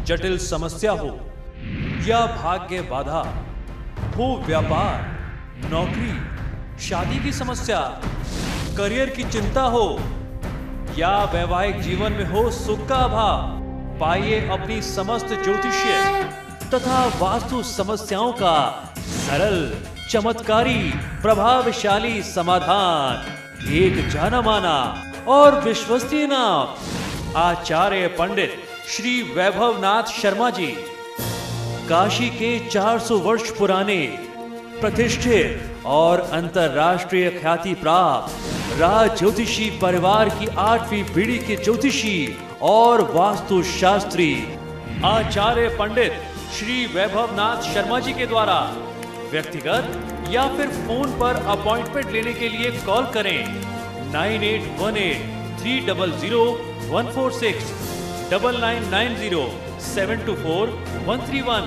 जटिल समस्या हो या भाग्य बाधा हो, व्यापार, नौकरी, शादी की समस्या, करियर की चिंता हो या वैवाहिक जीवन में हो सुख का अभाव, पाइए अपनी समस्त ज्योतिषीय तथा वास्तु समस्याओं का सरल, चमत्कारी, प्रभावशाली समाधान। एक जाना माना और विश्वसनीय नाम, आचार्य पंडित श्री वैभवनाथ शर्मा जी, काशी के 400 वर्ष पुराने प्रतिष्ठित और अंतरराष्ट्रीय ख्याति प्राप्त राज ज्योतिषी परिवार की 8वीं पीढ़ी के ज्योतिषी और वास्तु शास्त्री आचार्य पंडित श्री वैभवनाथ शर्मा जी के द्वारा व्यक्तिगत या फिर फोन पर अपॉइंटमेंट लेने के लिए कॉल करें 9818300146, 9990724131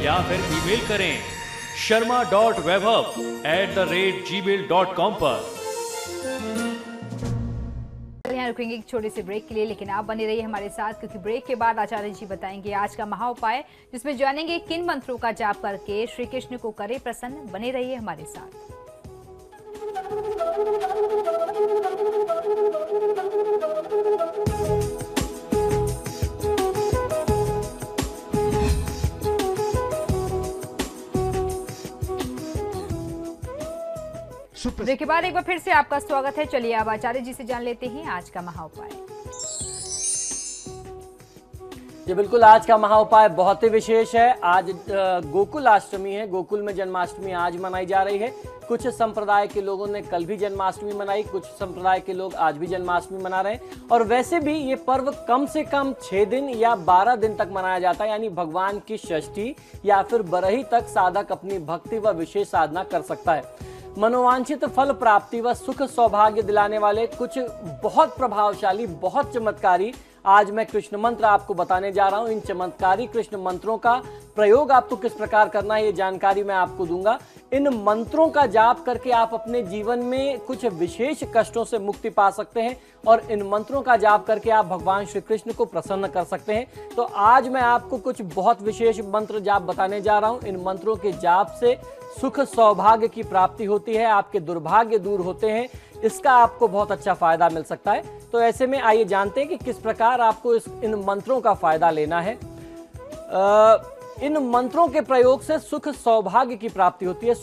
या फिर ईमेल करें sharma.vaibhav@gmail.com पर। यहाँ रुकेंगे एक छोटे से ब्रेक के लिए, लेकिन आप बने रहिए हमारे साथ, क्योंकि ब्रेक के बाद आचार्य जी बताएंगे आज का महा उपाय, जिसमें जानेंगे किन मंत्रों का जाप करके श्री कृष्ण को करे प्रसन्न। बने रहिए हमारे साथ। ब्रेक के बाद एक बार फिर से आपका स्वागत है। चलिए अब आचार्य जी से जान लेते हैं आज का महा उपाय। जी बिल्कुल, आज का महा उपाय बहुत ही विशेष है। आज गोकुल अष्टमी है। गोकुल में जन्माष्टमी आज मनाई जा रही है। कुछ संप्रदाय के लोगों ने कल भी जन्माष्टमी मनाई, कुछ संप्रदाय के लोग आज भी जन्माष्टमी मना रहे हैं। और वैसे भी ये पर्व कम से कम 6 दिन या 12 दिन तक मनाया जाता है, यानी भगवान की षष्ठी या फिर बरही तक साधक अपनी भक्ति व विशेष साधना कर सकता है। मनोवांछित फल प्राप्ति व सुख सौभाग्य दिलाने वाले कुछ बहुत प्रभावशाली, बहुत चमत्कारी आज मैं कृष्ण मंत्र आपको बताने जा रहा हूं। इन चमत्कारी कृष्ण मंत्रों का प्रयोग आपको किस प्रकार करना है, ये जानकारी मैं आपको दूंगा। इन मंत्रों का जाप करके आप अपने जीवन में कुछ विशेष कष्टों से मुक्ति पा सकते हैं और इन मंत्रों का जाप करके आप भगवान श्री कृष्ण को प्रसन्न कर सकते हैं। तो आज मैं आपको कुछ बहुत विशेष मंत्र जाप बताने जा रहा हूं। इन मंत्रों के जाप से सुख सौभाग्य की प्राप्ति होती है, आपके दुर्भाग्य दूर होते हैं, इसका आपको बहुत अच्छा फायदा मिल सकता है। तो ऐसे में आइए जानते हैं कि किस प्रकार आपको इन मंत्रों का फायदा लेना है। इन मंत्रों के प्रयोग से सुख सौभाग्य की प्राप्ति होती है।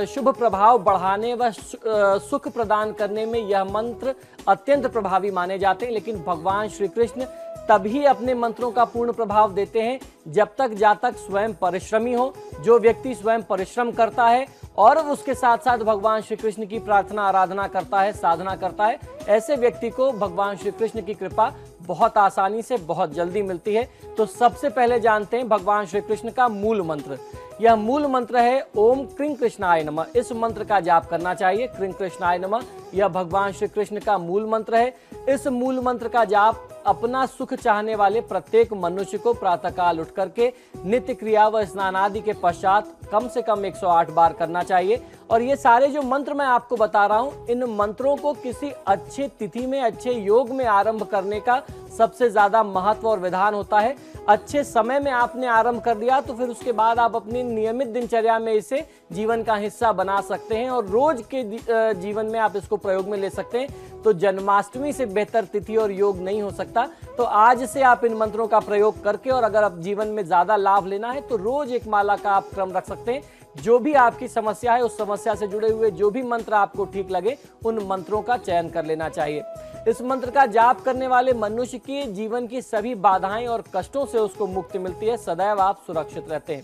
शुभ प्रभाव बढ़ाने व सुख प्रदान करने में यह मंत्र अत्यंत प्रभावी माने जाते हैं। लेकिन भगवान श्री कृष्ण तभी अपने मंत्रों का पूर्ण प्रभाव देते हैं जब तक जातक स्वयं परिश्रमी हो। जो व्यक्ति स्वयं परिश्रम करता है और उसके साथ साथ भगवान श्री कृष्ण की प्रार्थना आराधना करता है, साधना करता है, ऐसे व्यक्ति को भगवान श्री कृष्ण की कृपा बहुत आसानी से बहुत जल्दी मिलती है। तो सबसे पहले जानते हैं भगवान श्री कृष्ण का मूल मंत्र। यह मूल मंत्र है ओम क्रीं कृष्णाय नमः। इस मंत्र का जाप करना चाहिए। क्रीं कृष्णाय नमः यह भगवान श्री कृष्ण का मूल मंत्र है। इस मूल मंत्र का जाप अपना सुख चाहने वाले प्रत्येक मनुष्य को प्रातःकाल उठ करके नित्य क्रिया व स्नान आदि के पश्चात कम से कम 108 बार करना चाहिए। और ये सारे जो मंत्र मैं आपको बता रहा हूँ, इन मंत्रों को किसी अच्छे तिथि में, अच्छे योग में आरंभ करने का सबसे ज्यादा महत्व और विधान होता है। अच्छे समय में आपने आरंभ कर दिया तो फिर उसके बाद आप अपनी नियमित दिनचर्या में इसे जीवन का हिस्सा बना सकते हैं और रोज के जीवन में आप इसको प्रयोग में ले सकते हैं। तो जन्माष्टमी से बेहतर तिथि और योग नहीं हो सकता। तो आज से आप इन मंत्रों का प्रयोग करके, और अगर आप जीवन में ज्यादा लाभ लेना है तो रोज एक माला का आप क्रम रख सकते हैं। जो भी आपकी समस्या है, उस समस्या से जुड़े हुए जो भी मंत्र आपको ठीक लगे, उन मंत्रों का चयन कर लेना चाहिए। इस मंत्र का जाप करने वाले मनुष्य के जीवन की सभी बाधाएं और कष्टों से उसको मुक्ति मिलती है। सदैव आप सुरक्षित रहते हैं।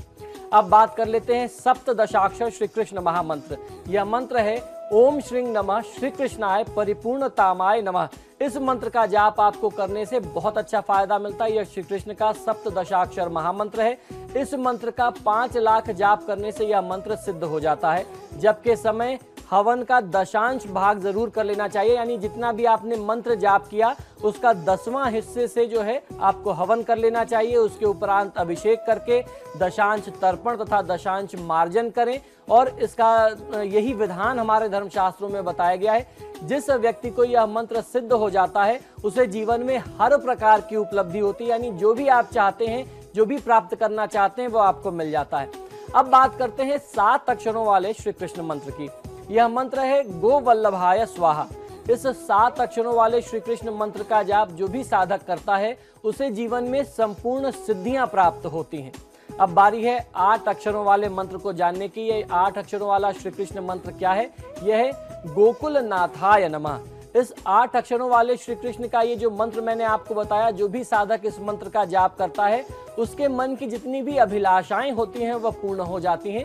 अब बात कर लेते हैं सप्तदशाक्षर श्री कृष्ण महामंत्र। यह मंत्र है ओम श्रीं नमः श्री कृष्णाय परिपूर्णतामाय नमः। इस मंत्र का जाप आपको करने से बहुत अच्छा फायदा मिलता है। यह श्री कृष्ण का सप्तदशाक्षर महामंत्र है। इस मंत्र का 5 लाख जाप करने से यह मंत्र सिद्ध हो जाता है। जबकि समय हवन का 10वां भाग जरूर कर लेना चाहिए, यानी जितना भी आपने मंत्र जाप किया उसका 10वां हिस्से से जो है आपको हवन कर लेना चाहिए। उसके उपरांत अभिषेक करके 10वां तर्पण तथा 10वां मार्जन करें। और इसका यही विधान हमारे धर्मशास्त्रों में बताया गया है। जिस व्यक्ति को यह मंत्र सिद्ध हो जाता है उसे जीवन में हर प्रकार की उपलब्धि होती है, यानी जो भी आप चाहते हैं जो भी प्राप्त करना चाहते हैं वो आपको मिल जाता है। अब बात करते हैं 7 अक्षरों वाले श्री कृष्ण मंत्र की। यह मंत्र है गोवल्लभाय स्वाहा। इस 7 अक्षरों वाले श्री कृष्ण मंत्र का जाप जो भी साधक करता है उसे जीवन में संपूर्ण सिद्धियां प्राप्त होती हैं। अब बारी है 8 अक्षरों वाले मंत्र को जानने की। ये 8 अक्षरों वाला श्री कृष्ण मंत्र क्या है? यह है गोकुलनाथाय नमः। इस 8 अक्षरों वाले श्री कृष्ण का ये जो मंत्र मैंने आपको बताया, जो भी साधक इस मंत्र का जाप करता है उसके मन की जितनी भी अभिलाषाएं होती हैं वह पूर्ण हो जाती हैं।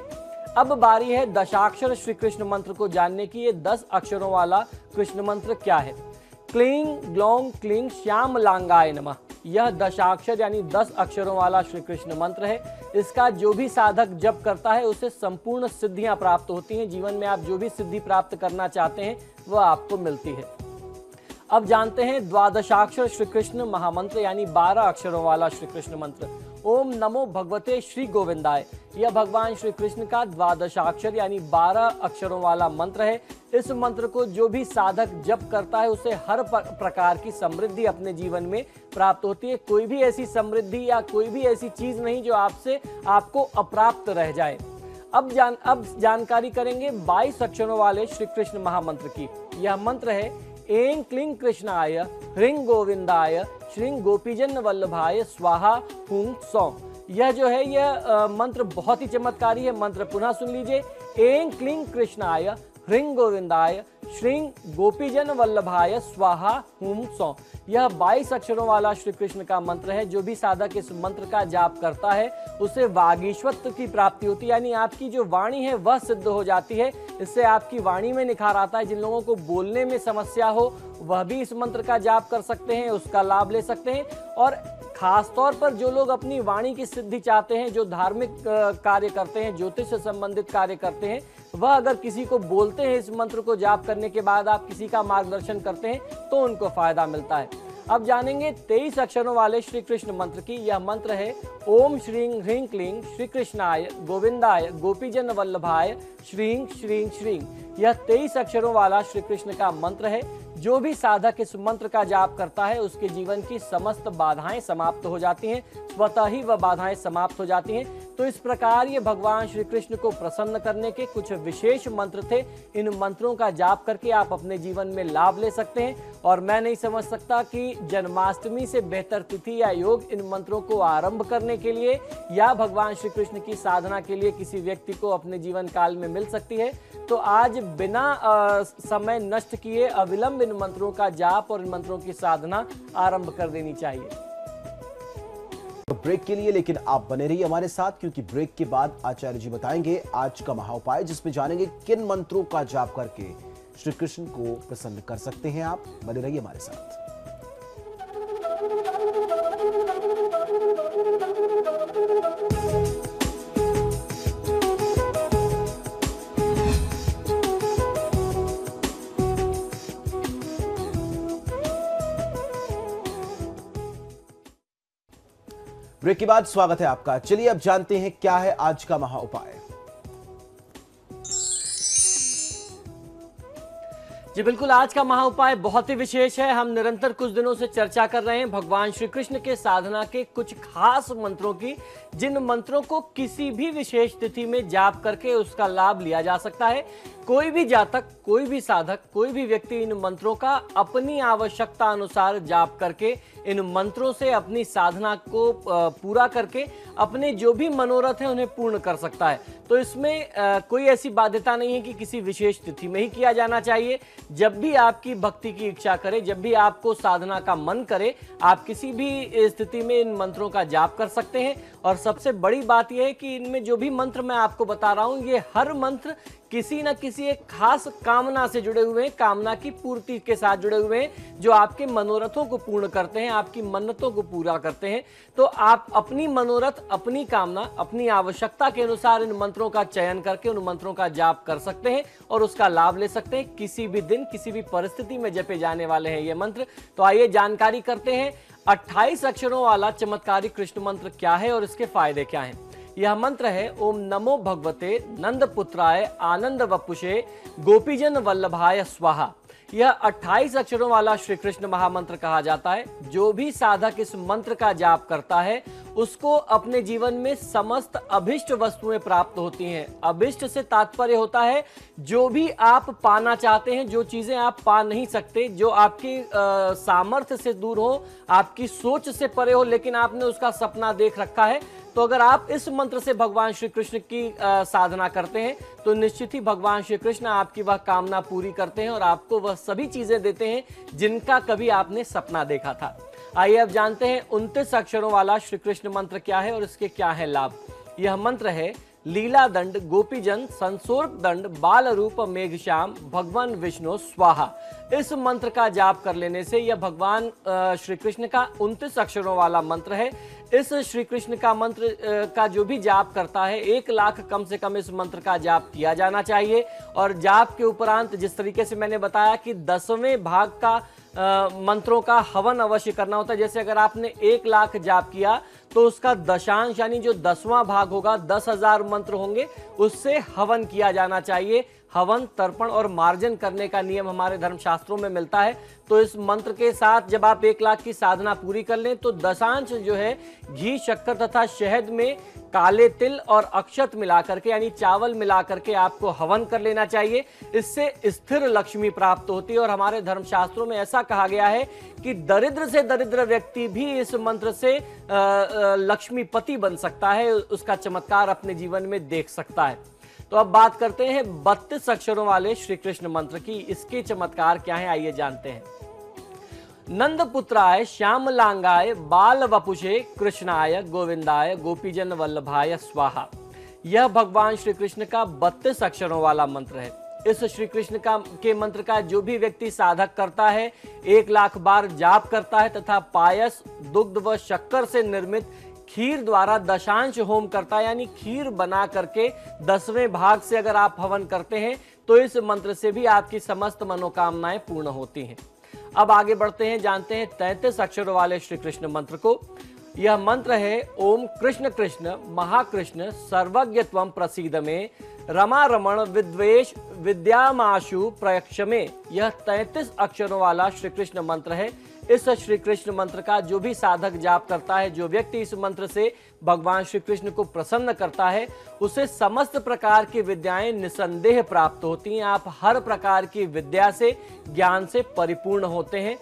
अब बारी है दशाक्षर श्री कृष्ण मंत्र को जानने की। ये 10 अक्षरों वाला कृष्ण मंत्र क्या है? क्लीं ग्लौं क्लीं श्याम लांगाय नमः। यह दशाक्षर यानी 10 अक्षरों वाला श्री कृष्ण मंत्र है। इसका जो भी साधक जप करता है उसे संपूर्ण सिद्धियां प्राप्त होती हैं। जीवन में आप जो भी सिद्धि प्राप्त करना चाहते हैं वह आपको मिलती है। अब जानते हैं द्वादशाक्षर श्री कृष्ण महामंत्र यानी 12 अक्षरों वाला श्री कृष्ण मंत्र। ओम नमो भगवते श्री गोविंदाय। यह भगवान श्री कृष्ण का द्वादशाक्षर यानी 12 अक्षरों वाला मंत्र है। इस मंत्र को जो भी साधक जप करता है उसे हर प्रकार की समृद्धि अपने जीवन में प्राप्त होती है। कोई भी ऐसी समृद्धि या कोई भी ऐसी चीज नहीं जो आपको अप्राप्त रह जाए। अब जानकारी करेंगे 22 अक्षरों वाले श्री कृष्ण महामंत्र की। यह मंत्र है ऐं क्लीं कृष्णाय ह्रीं गोविंदाय श्रीं गोपीजन वल्लभाय स्वाहा हुं सौं। यह जो है यह मंत्र बहुत ही चमत्कारी है। मंत्र पुनः सुन लीजिए। ऐं क्लीं कृष्णाय ह्रीं गोविंदाय श्रीं गोपीजन वल्लभाय स्वाहा हुं सौं। यह 22 अक्षरों वाला श्री कृष्ण का मंत्र है। जो भी साधक इस मंत्र का जाप करता है उसे वागीश्वत्व की प्राप्ति होती है, यानी आपकी जो वाणी है वह सिद्ध हो जाती है। इससे आपकी वाणी में निखार आता है। जिन लोगों को बोलने में समस्या हो वह भी इस मंत्र का जाप कर सकते हैं, उसका लाभ ले सकते हैं। और खास तौर पर जो लोग अपनी वाणी की सिद्धि चाहते हैं, जो धार्मिक कार्य करते हैं, ज्योतिष से संबंधित कार्य करते हैं, वह अगर किसी को बोलते हैं इस मंत्र को जाप करने के बाद आप किसी का मार्गदर्शन करते हैं तो उनको फायदा मिलता है। अब जानेंगे 23 अक्षरों वाले श्री कृष्ण मंत्र की। यह मंत्र है ओम श्रीं ह्रीं क्लीं श्री कृष्णाय गोविंदाय गोपीजन वल्लभाय श्रीं श्रीं श्रीं। यह 23 अक्षरों वाला श्री कृष्ण का मंत्र है। जो भी साधक इस मंत्र का जाप करता है उसके जीवन की समस्त बाधाएं समाप्त हो जाती हैं, स्वतः ही वह बाधाएं समाप्त हो जाती हैं। तो इस प्रकार ये भगवान श्री कृष्ण को प्रसन्न करने के कुछ विशेष मंत्र थे। इन मंत्रों का जाप करके आप अपने जीवन में लाभ ले सकते हैं। और मैं नहीं समझ सकता कि जन्माष्टमी से बेहतर तिथि या योग इन मंत्रों को आरंभ करने के लिए या भगवान श्री कृष्ण की साधना के लिए किसी व्यक्ति को अपने जीवन काल में मिल सकती है। तो आज बिना समय नष्ट किए अविलंब इन मंत्रों का जाप और इन मंत्रों की साधना आरंभ कर देनी चाहिए। ब्रेक के लिए लेकिन आप बने रहिए हमारे साथ, क्योंकि ब्रेक के बाद आचार्य जी बताएंगे आज का महाउपाय, जिसमें जानेंगे किन मंत्रों का जाप करके श्री कृष्ण को प्रसन्न कर सकते हैं आप। बने रहिए हमारे साथ। ब्रेक के बाद स्वागत है आपका। चलिए अब जानते हैं क्या है आज का महाउपाय। जी बिल्कुल, आज का महाउपाय बहुत ही विशेष है। हम निरंतर कुछ दिनों से चर्चा कर रहे हैं भगवान श्री कृष्ण के साधना के कुछ खास मंत्रों की, जिन मंत्रों को किसी भी विशेष तिथि में जाप करके उसका लाभ लिया जा सकता है। कोई भी जातक, कोई भी साधक, कोई भी व्यक्ति इन मंत्रों का अपनी आवश्यकता अनुसार जाप करके इन मंत्रों से अपनी साधना को पूरा करके अपने जो भी मनोरथ है उन्हें पूर्ण कर सकता है। तो इसमें कोई ऐसी बाध्यता नहीं है कि किसी विशेष तिथि में ही किया जाना चाहिए। जब भी आपकी भक्ति की इच्छा करे, जब भी आपको साधना का मन करे, आप किसी भी स्थिति में इन मंत्रों का जाप कर सकते हैं। और सबसे बड़ी बात यह है कि इनमें जो भी मंत्र मैं आपको बता रहा हूं, ये हर मंत्र किसी न किसी एक खास कामना से जुड़े हुए हैं, कामना की पूर्ति के साथ जुड़े हुए हैं, जो आपके मनोरथों को पूर्ण करते हैं, आपकी मन्नतों को पूरा करते हैं। तो आप अपनी मनोरथ, अपनी कामना, अपनी आवश्यकता के अनुसार इन मंत्रों का चयन करके उन मंत्रों का जाप कर सकते हैं और उसका लाभ ले सकते हैं। किसी भी दिन, किसी भी परिस्थिति में जपे जाने वाले हैं ये मंत्र। तो आइए जानकारी करते हैं 28 अक्षरों वाला चमत्कारी कृष्ण मंत्र क्या है और इसके फायदे क्या हैं। यह मंत्र है ओम नमो भगवते नंद पुत्राय आनंद वपुषे गोपीजन वल्लभाय स्वाहा। यह 28 अक्षरों वाला श्री कृष्ण महामंत्र कहा जाता है। जो भी साधक इस मंत्र का जाप करता है उसको अपने जीवन में समस्त अभिष्ट वस्तुएं प्राप्त होती हैं। अभिष्ट से तात्पर्य होता है जो भी आप पाना चाहते हैं, जो चीजें आप पा नहीं सकते, जो आपकी सामर्थ्य से दूर हो, आपकी सोच से परे हो, लेकिन आपने उसका सपना देख रखा है। तो अगर आप इस मंत्र से भगवान श्री कृष्ण की साधना करते हैं तो निश्चित ही भगवान श्री कृष्ण आपकी वह कामना पूरी करते हैं और आपको वह सभी चीजें देते हैं जिनका कभी आपने सपना देखा था। आइए अब जानते हैं 29 अक्षरों वाला श्री कृष्ण मंत्र क्या है और इसके क्या है लाभ। यह मंत्र है लीला दंड गोपीजन संसर्ग दंड बाल रूप मेघश्याम भगवान विष्णु स्वाहा। इस मंत्र का जाप कर लेने से यह भगवान श्री कृष्ण का 29 अक्षरों वाला मंत्र है। इस श्री कृष्ण का मंत्र का जो भी जाप करता है 1 लाख कम से कम इस मंत्र का जाप किया जाना चाहिए। और जाप के उपरांत जिस तरीके से मैंने बताया कि 10वें भाग का मंत्रों का हवन अवश्य करना होता है। जैसे अगर आपने 1 लाख जाप किया तो उसका दशांश यानी जो 10वां भाग होगा, 10,000 मंत्र होंगे, उससे हवन किया जाना चाहिए। हवन, तर्पण और मार्जन करने का नियम हमारे धर्मशास्त्रों में मिलता है। तो इस मंत्र के साथ जब आप 1 लाख की साधना पूरी कर लें तो दशांश जो है घी, शक्कर तथा शहद में काले तिल और अक्षत मिलाकर के यानी चावल मिलाकर के आपको हवन कर लेना चाहिए। इससे स्थिर लक्ष्मी प्राप्त होती है और हमारे धर्मशास्त्रों में ऐसा कहा गया है कि दरिद्र से दरिद्र व्यक्ति भी इस मंत्र से लक्ष्मीपति बन सकता है, उसका चमत्कार अपने जीवन में देख सकता है। तो अब बात करते हैं 32 अक्षरों वाले श्री कृष्ण मंत्र की। इसके चमत्कार क्या है आइए जानते हैं। नंद पुत्राय श्यामलांगाय बाल वपुषे कृष्णाय गोविंदाय गोपीजन वल्लभाय स्वाहा। यह भगवान श्री कृष्ण का 32 अक्षरों वाला मंत्र है। इस श्री कृष्ण के मंत्र का जो भी व्यक्ति साधक करता है, 1 लाख बार जाप करता है तथा पायस, दुग्ध व शक्कर से निर्मित खीर द्वारा दशांश होम करता है, यानी खीर बना करके 10वें भाग से अगर आप हवन करते हैं तो इस मंत्र से भी आपकी समस्त मनोकामनाएं पूर्ण होती हैं। अब आगे बढ़ते हैं, जानते हैं 33 अक्षरों वाले श्री कृष्ण मंत्र को। यह मंत्र है ओम कृष्ण कृष्ण महाकृष्ण सर्वज्ञ त्वं प्रसीद में रमा रमण विद्वेश विद्यामाशु प्रयक्ष में। यह 33 अक्षरों वाला श्री कृष्ण मंत्र है। इस श्री कृष्ण मंत्र का जो भी साधक जाप करता है, जो व्यक्ति इस मंत्र से भगवान श्री कृष्ण को प्रसन्न करता है, उसे समस्त प्रकार की विद्याएं निसंदेह प्राप्त होती हैं। आप हर प्रकार की विद्या से, ज्ञान से परिपूर्ण होते हैं।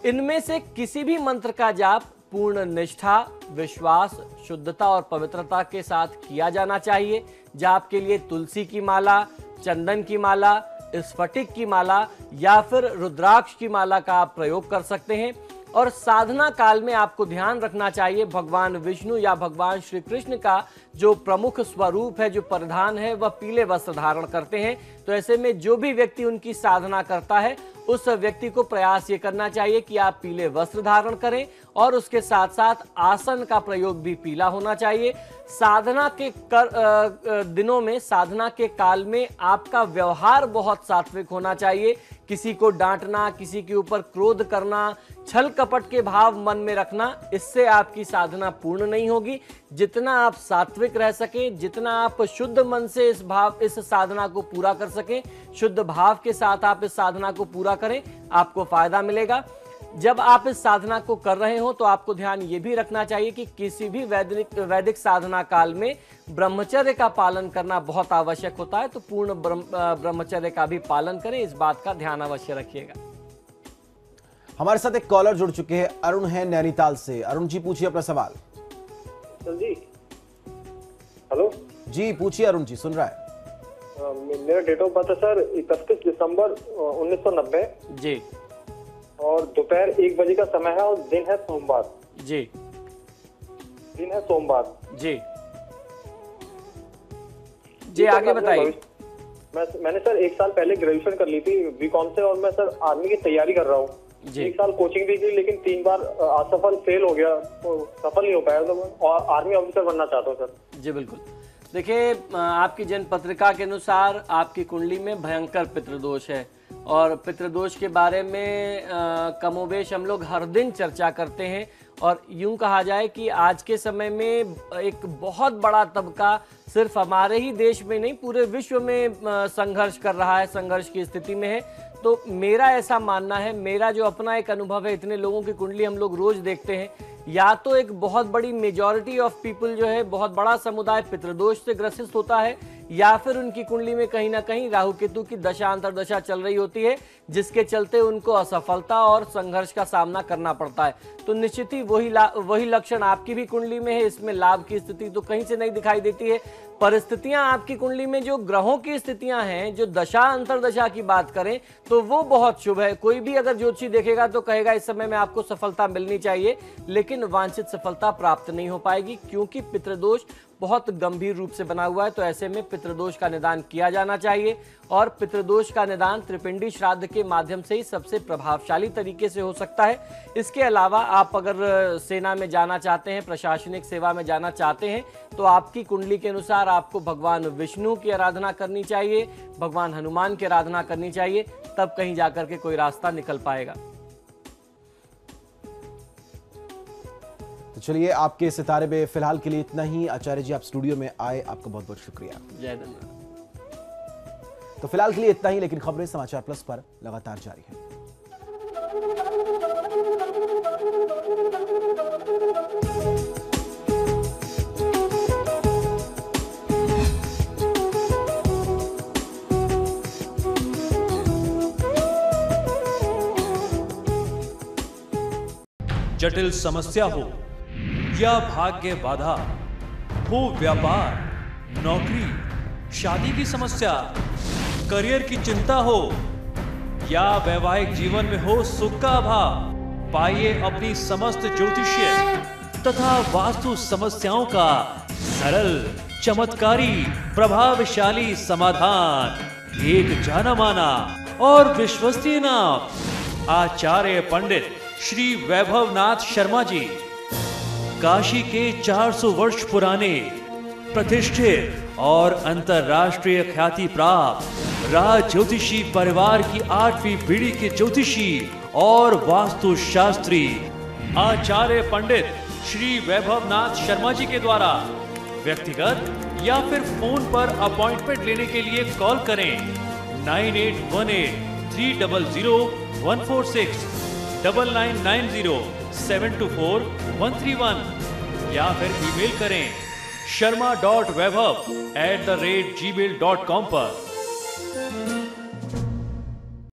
इनमें से किसी भी मंत्र का जाप पूर्ण निष्ठा, विश्वास, शुद्धता और पवित्रता के साथ किया जाना चाहिए। जाप के लिए तुलसी की माला, चंदन की माला, स्फटिक की माला या फिर रुद्राक्ष की माला का आप प्रयोग कर सकते हैं। और साधना काल में आपको ध्यान रखना चाहिए भगवान विष्णु या भगवान श्री कृष्ण का जो प्रमुख स्वरूप है, जो परिधान है, वह पीले वस्त्र धारण करते हैं। तो ऐसे में जो भी व्यक्ति उनकी साधना करता है उस व्यक्ति को प्रयास ये करना चाहिए कि आप पीले वस्त्र धारण करें और उसके साथ साथ आसन का प्रयोग भी पीला होना चाहिए। साधना के दिनों में, साधना के काल में आपका व्यवहार बहुत सात्विक होना चाहिए। किसी को डांटना, किसी के ऊपर क्रोध करना, छल कपट के भाव मन में रखना, इससे आपकी साधना पूर्ण नहीं होगी। जितना आप सात्विक रह सकें, जितना आप शुद्ध मन से इस साधना को पूरा कर सकें, शुद्ध भाव के साथ आप इस साधना को पूरा करें, आपको फायदा मिलेगा। जब आप इस साधना को कर रहे हो तो आपको ध्यान ये भी रखना चाहिए कि किसी भी वैदिक साधना काल में ब्रह्मचर्य का पालन करना बहुत आवश्यक होता है। तो पूर्ण ब्रह्मचर्य का भी पालन करें, इस बात का ध्यान अवश्य रखिएगा। हमारे साथ एक कॉलर जुड़ चुके हैं, अरुण है नैनीताल से। अरुण जी पूछिए अपना सवाल। जी हेलो जी पूछिए अरुण जी, सुन रहा है। मेरा डेट ऑफ बर्थ है सर 31 दिसंबर 1990 जी, और दोपहर 1 बजे का समय है और दिन है सोमवार। जी, दिन है सोमवार। जी जी, आगे बताइए। मैंने सर 1 साल पहले ग्रेजुएशन कर ली थी बीकॉम से, और मैं सर आर्मी की तैयारी कर रहा हूँ। 1 साल कोचिंग भी की, लेकिन 3 बार असफल फेल हो गया, तो सफल नहीं हो पाया। तो मैं आर्मी ऑफिसर बनना चाहता हूँ सर। जी बिल्कुल। देखिए, आपकी जन्म पत्रिका के अनुसार आपकी कुंडली में भयंकर पितृदोष है और पितृदोष के बारे में कमोबेश हम लोग हर दिन चर्चा करते हैं। और यूं कहा जाए कि आज के समय में एक बहुत बड़ा तबका सिर्फ हमारे ही देश में नहीं, पूरे विश्व में संघर्ष कर रहा है, संघर्ष की स्थिति में है। तो मेरा ऐसा मानना है, मेरा जो अपना एक अनुभव है, इतने लोगों की कुंडली हम लोग रोज देखते हैं, या तो एक बहुत बड़ी मेजॉरिटी ऑफ पीपल जो है, बहुत बड़ा समुदाय पितृदोष से ग्रसित होता है, या फिर उनकी कुंडली में कहीं ना कहीं राहु केतु की दशा अंतर्दशा चल रही होती है, जिसके चलते उनको असफलता और संघर्ष का सामना करना पड़ता है। तो निश्चित ही वही लक्षण आपकी भी कुंडली में है। इसमें लाभ की स्थिति तो कहीं से नहीं दिखाई देती है। परिस्थितियां आपकी कुंडली में, जो ग्रहों की स्थितियां हैं, जो दशा अंतर्दशा की बात करें तो वो बहुत शुभ है। कोई भी अगर ज्योतिषी देखेगा तो कहेगा इस समय में आपको सफलता मिलनी चाहिए, लेकिन वांछित सफलता प्राप्त नहीं हो पाएगी, क्योंकि पितृदोष बहुत गंभीर रूप से बना हुआ है। तो ऐसे में पितृदोष का निदान किया जाना चाहिए, और पितृदोष का निदान त्रिपिंडी श्राद्ध के माध्यम से ही सबसे प्रभावशाली तरीके से हो सकता है। इसके अलावा आप अगर सेना में जाना चाहते हैं, प्रशासनिक सेवा में जाना चाहते हैं, तो आपकी कुंडली के अनुसार आपको भगवान विष्णु की आराधना करनी चाहिए, भगवान हनुमान की आराधना करनी चाहिए, तब कहीं जाकर के कोई रास्ता निकल पाएगा। तो चलिए, आपके सितारे में फिलहाल के लिए इतना ही। आचार्य जी, आप स्टूडियो में आए, आपका बहुत बहुत शुक्रिया। जय धन्यवाद। तो फिलहाल के लिए इतना ही, लेकिन खबरें समाचार प्लस पर लगातार जारी है। जटिल समस्या हो या भाग्य बाधा हो, व्यापार, नौकरी, शादी की समस्या, करियर की चिंता हो या वैवाहिक जीवन में हो सुख का अभाव, पाइए अपनी समस्त ज्योतिषीय तथा वास्तु समस्याओं का सरल, चमत्कारी, प्रभावशाली समाधान। एक जाना माना और विश्वसनीय नाम, आचार्य पंडित श्री वैभवनाथ शर्मा जी। काशी के 400 वर्ष पुराने, प्रतिष्ठित और अंतरराष्ट्रीय ख्याति प्राप्त राज ज्योतिषी परिवार की 8वीं पीढ़ी के ज्योतिषी और वास्तु शास्त्री आचार्य पंडित श्री वैभवनाथ शर्मा जी के द्वारा व्यक्तिगत या फिर फोन पर अपॉइंटमेंट लेने के लिए कॉल करें 9818 300 146, 9990 724 131, या फिर ईमेल करें sharma.vaibhav@gmail.com पर।